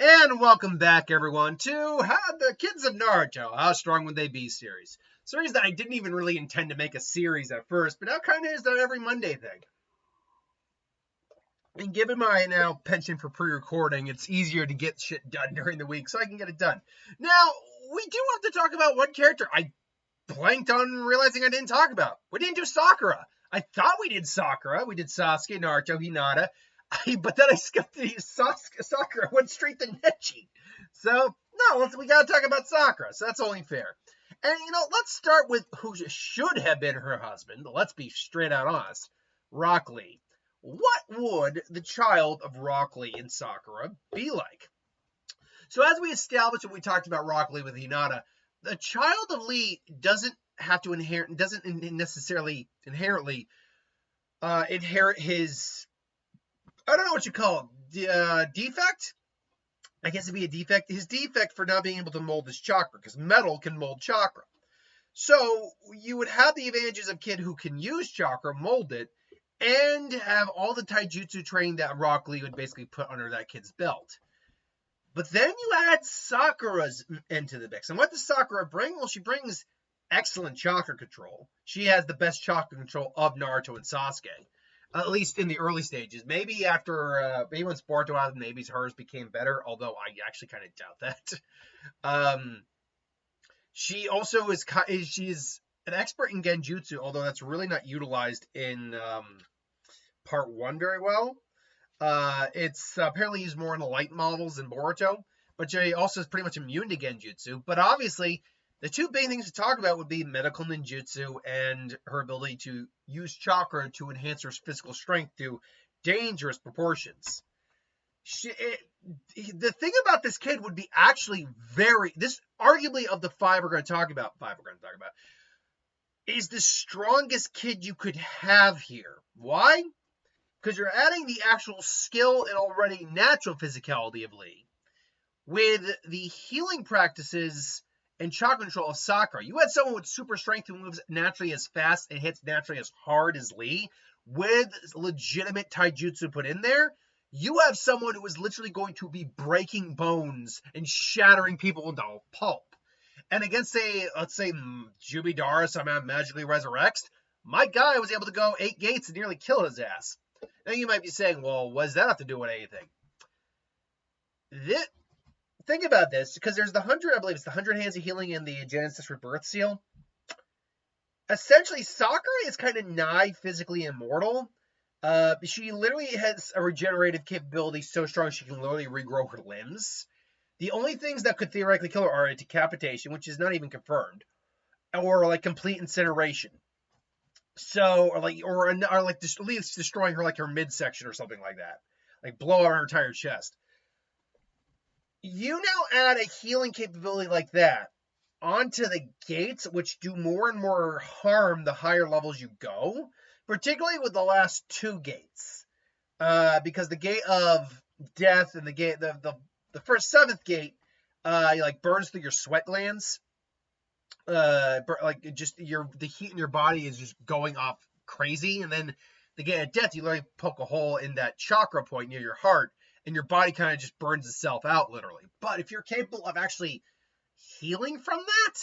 And welcome back, everyone, to the Kids of Naruto, How Strong Would They Be series. Series that I didn't even really intend to make a series at first, but now kind of is that every Monday thing. And given my now penchant for pre-recording, it's easier to get shit done during the week, so I can get it done. Now, we do have to talk about one character I blanked on realizing I didn't talk about. We didn't do Sakura. I thought we did Sakura. We did Sasuke, Naruto, Hinata. But then I skipped the Sakura, went straight to Nechi. So, no, we got to talk about Sakura. So that's only fair. And, let's start with who should have been her husband. Let's be straight out honest. Rock Lee. What would the child of Rock Lee and Sakura be like? So as we established when we talked about Rock Lee with Hinata, the child of Lee doesn't necessarily inherently inherit his, I don't know what you call it, defect? I guess it'd be a defect. His defect for not being able to mold his chakra, because metal can mold chakra. So you would have the advantages of a kid who can use chakra, mold it, and have all the taijutsu training that Rock Lee would basically put under that kid's belt. But then you add Sakura's into the mix. And what does Sakura bring? Well, she brings excellent chakra control. She has the best chakra control of Naruto and Sasuke. At least in the early stages. Maybe after, maybe once Boruto out, maybe hers became better, although I actually kind of doubt that. She also she's an expert in Genjutsu, although that's really not utilized in part 1 very well. It's apparently used more in the light models than Boruto, but she also is pretty much immune to Genjutsu. But obviously, the two big things to talk about would be medical ninjutsu and her ability to use chakra to enhance her physical strength to dangerous proportions. The thing about this kid would be actually arguably of the five we're going to talk about, is the strongest kid you could have here. Why? Because you're adding the actual skill and already natural physicality of Lee with the healing practices and chakra control of Sakura. You had someone with super strength who moves naturally as fast and hits naturally as hard as Lee with legitimate taijutsu put in there. You have someone who is literally going to be breaking bones and shattering people into pulp. And against let's say Jubidara somehow magically resurrects, my guy was able to go 8 gates and nearly kill his ass. Now you might be saying, well, what does that have to do with anything? Think about this, because there's the 100, I believe it's the 100 Hands of Healing and the Genesis Rebirth Seal. Essentially, Sakura is kind of nigh physically immortal. She literally has a regenerative capability so strong she can literally regrow her limbs. The only things that could theoretically kill her are a decapitation, which is not even confirmed, or like complete incineration. So, or just at least destroying her, like her midsection or something like that, like blow out her entire chest. You now add a healing capability like that onto the gates, which do more and more harm the higher levels you go, particularly with the last 2 gates, because the gate of death and the first 7th gate, burns through your sweat glands. The heat in your body is just going off crazy, and then the gate of death, you literally poke a hole in that chakra point near your heart, and your body kind of just burns itself out, literally. But if you're capable of actually healing from that,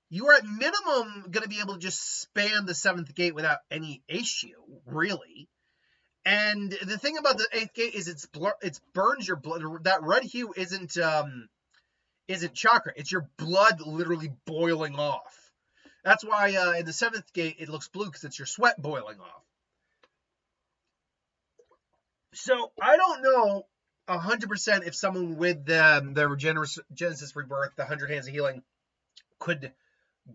you are at minimum going to be able to just span the 7th gate without any issue, really. And the thing about the 8th gate is it burns your blood. That red hue isn't chakra. It's your blood literally boiling off. That's why in the 7th gate it looks blue, because it's your sweat boiling off. So I don't know 100% if someone with the Genesis Rebirth, the 100 Hands of Healing, could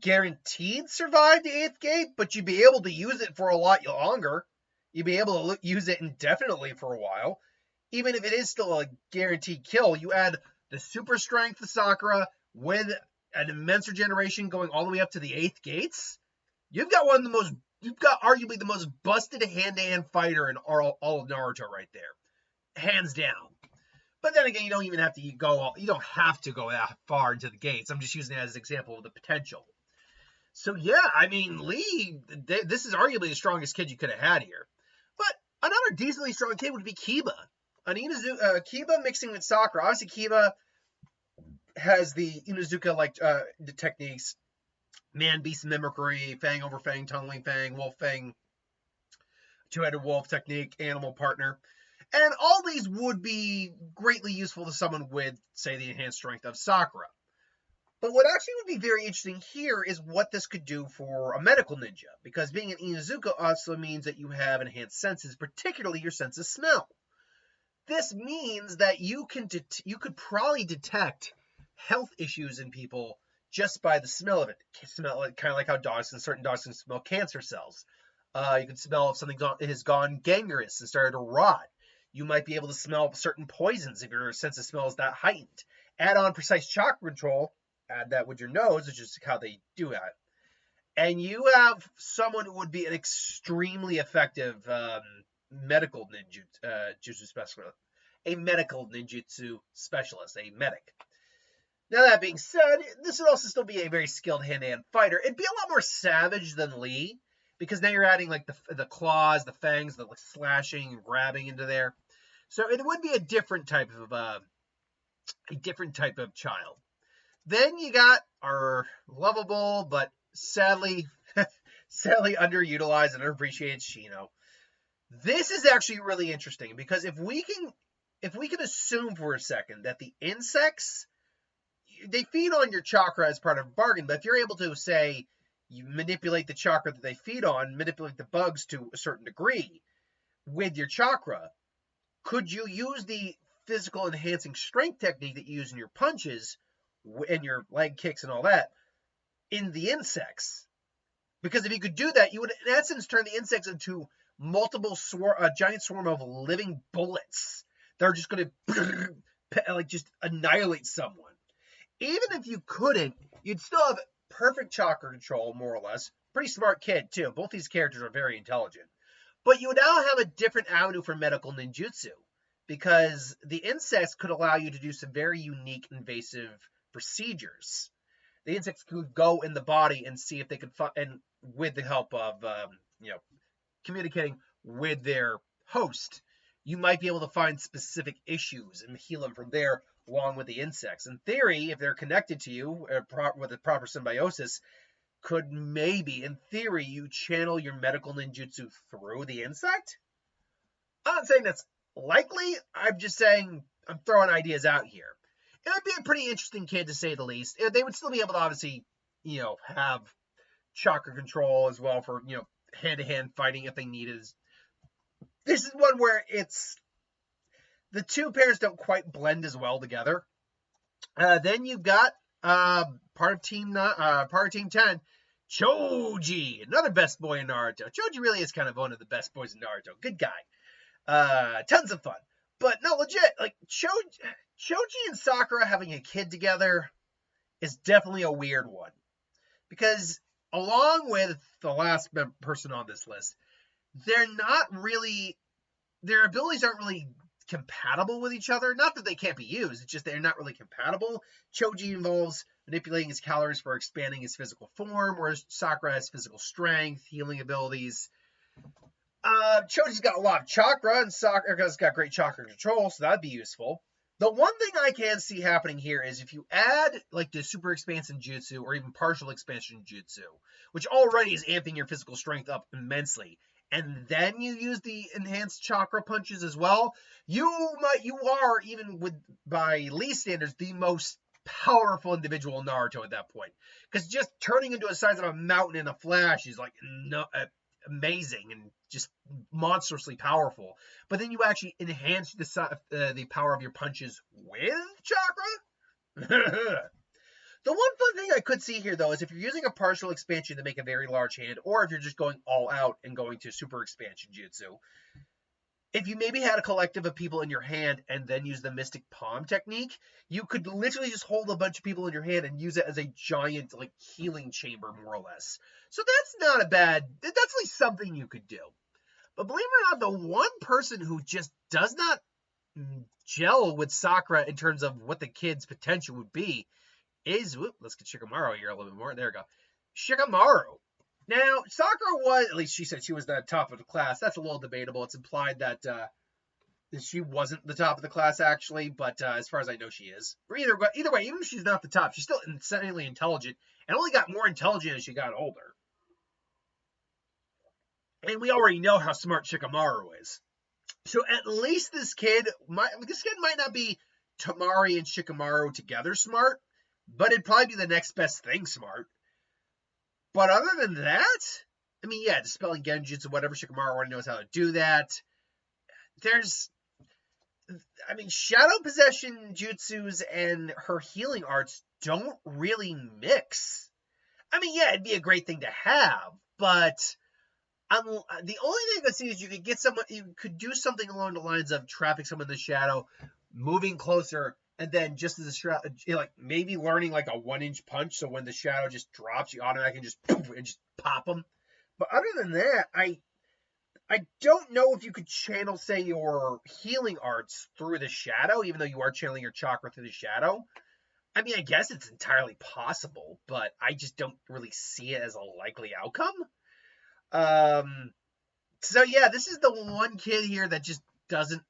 guaranteed survive the 8th gate, but you'd be able to use it for a lot longer. You'd be able to use it indefinitely for a while. Even if it is still a guaranteed kill, you add the super strength of Sakura with an immense regeneration going all the way up to the 8th gates. You've got arguably the most busted hand-to-hand fighter in all of Naruto right there. Hands down. But then again, you don't have to go that far into the gates. I'm just using it as an example of the potential. So yeah, I mean, Lee, this is arguably the strongest kid you could have had here. But another decently strong kid would be Kiba. An Kiba mixing with Sakura. Obviously, Kiba has the Inuzuka-like the techniques. Man, beast mimicry, fang over fang, tunneling fang, wolf fang, two-headed wolf technique, animal partner. And all these would be greatly useful to someone with, say, the enhanced strength of Sakura. But what actually would be very interesting here is what this could do for a medical ninja, because being an Inuzuka also means that you have enhanced senses, particularly your sense of smell. This means that you could probably detect health issues in people just by the smell of it. Smell it, kind of like how certain dogs can smell cancer cells. You can smell if something has gone gangrenous and started to rot. You might be able to smell certain poisons if your sense of smell is that heightened. Add on precise chakra control, add that with your nose, which is how they do that. And you have someone who would be an extremely effective medical ninjutsu specialist. A medical ninjutsu specialist, a medic. Now that being said, this would also still be a very skilled hand-to-hand fighter. It'd be a lot more savage than Lee, because now you're adding like the claws, the fangs, the slashing and grabbing into there. So it would be a different type of child. Then you got our lovable but sadly underutilized and underappreciated Chino. This is actually really interesting because if we can assume for a second that the insects, they feed on your chakra as part of a bargain, but if you're able to, say, you manipulate the chakra that they feed on, manipulate the bugs to a certain degree with your chakra, could you use the physical enhancing strength technique that you use in your punches and your leg kicks and all that in the insects? Because if you could do that, you would, in essence, turn the insects into a giant swarm of living bullets that are just going to like just annihilate someone. Even if you couldn't, you'd still have perfect chakra control, more or less. Pretty smart kid, too. Both these characters are very intelligent. But you now have a different avenue for medical ninjutsu, because the insects could allow you to do some very unique, invasive procedures. The insects could go in the body and see if they could, and with the help of, communicating with their host, you might be able to find specific issues and heal them from there, along with the insects. In theory, if they're connected to you with a proper symbiosis, could maybe, in theory, you channel your medical ninjutsu through the insect? I'm not saying that's likely. I'm just saying I'm throwing ideas out here. It would be a pretty interesting kid, to say the least. They would still be able to, obviously, have chakra control as well for, hand-to-hand fighting if they needed. This is one where the two pairs don't quite blend as well together. Then you've got part of Team 10, Choji, another best boy in Naruto. Choji really is kind of one of the best boys in Naruto. Good guy. Tons of fun. But no, legit, like Choji and Sakura having a kid together is definitely a weird one. Because along with the last person on this list, their abilities aren't really compatible with each other. Not that they can't be used, it's just they're not really compatible. Choji involves manipulating his calories for expanding his physical form, whereas Sakura has physical strength, healing abilities. Choji's got a lot of chakra, and Sakura's got great chakra control, so that'd be useful. The one thing I can see happening here is if you add like the super expansion jutsu or even partial expansion jutsu, which already is amping your physical strength up immensely, and then you use the enhanced chakra punches as well, you are, even by Lee standards, the most powerful individual in Naruto at that point. Because just turning into a size of a mountain in a flash is like amazing and just monstrously powerful. But then you actually enhance the power of your punches with chakra. The one fun thing I could see here, though, is if you're using a partial expansion to make a very large hand, or if you're just going all out and going to super expansion jutsu, if you maybe had a collective of people in your hand and then use the mystic palm technique, you could literally just hold a bunch of people in your hand and use it as a giant like healing chamber, more or less. So that's at least something you could do. But believe it or not, the one person who just does not gel with Sakura in terms of what the kid's potential would be is, let's get Shikamaru here a little bit more. There we go. Shikamaru. Now, Sakura was, at least she said she was the top of the class. That's a little debatable. It's implied that She wasn't the top of the class actually, but as far as I know, she is. Or either way, even if she's not the top, she's still insanely intelligent, and only got more intelligent as she got older. And we already know how smart Shikamaru is. So at least this kid might not be Tamari and Shikamaru together smart, but it'd probably be the next best thing smart. But other than that, I mean, yeah, dispelling genjutsu, whatever, Shikamaru already knows how to do that. Shadow possession jutsus and her healing arts don't really mix. I mean, yeah, it'd be a great thing to have, but the only thing I see is you could do something along the lines of trapping someone in the shadow, moving closer, and then just as the shadow, like maybe learning like a 1-inch punch, so when the shadow just drops, you automatically just poof and just pop them. But other than that, I don't know if you could channel, say, your healing arts through the shadow, even though you are channeling your chakra through the shadow. I mean, I guess it's entirely possible, but I just don't really see it as a likely outcome. So yeah, this is the one kid here that just doesn't.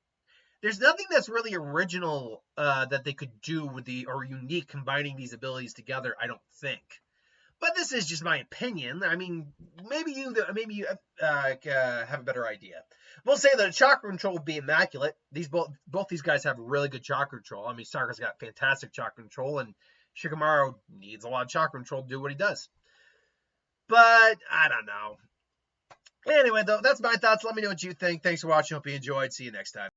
There's nothing that's really original that they could do or unique combining these abilities together. I don't think. But this is just my opinion. I mean, maybe you have a better idea. We'll say that chakra control would be immaculate. Both these guys have really good chakra control. I mean, Sakura's got fantastic chakra control, and Shikamaru needs a lot of chakra control to do what he does. But I don't know. Anyway, though, that's my thoughts. Let me know what you think. Thanks for watching. Hope you enjoyed. See you next time.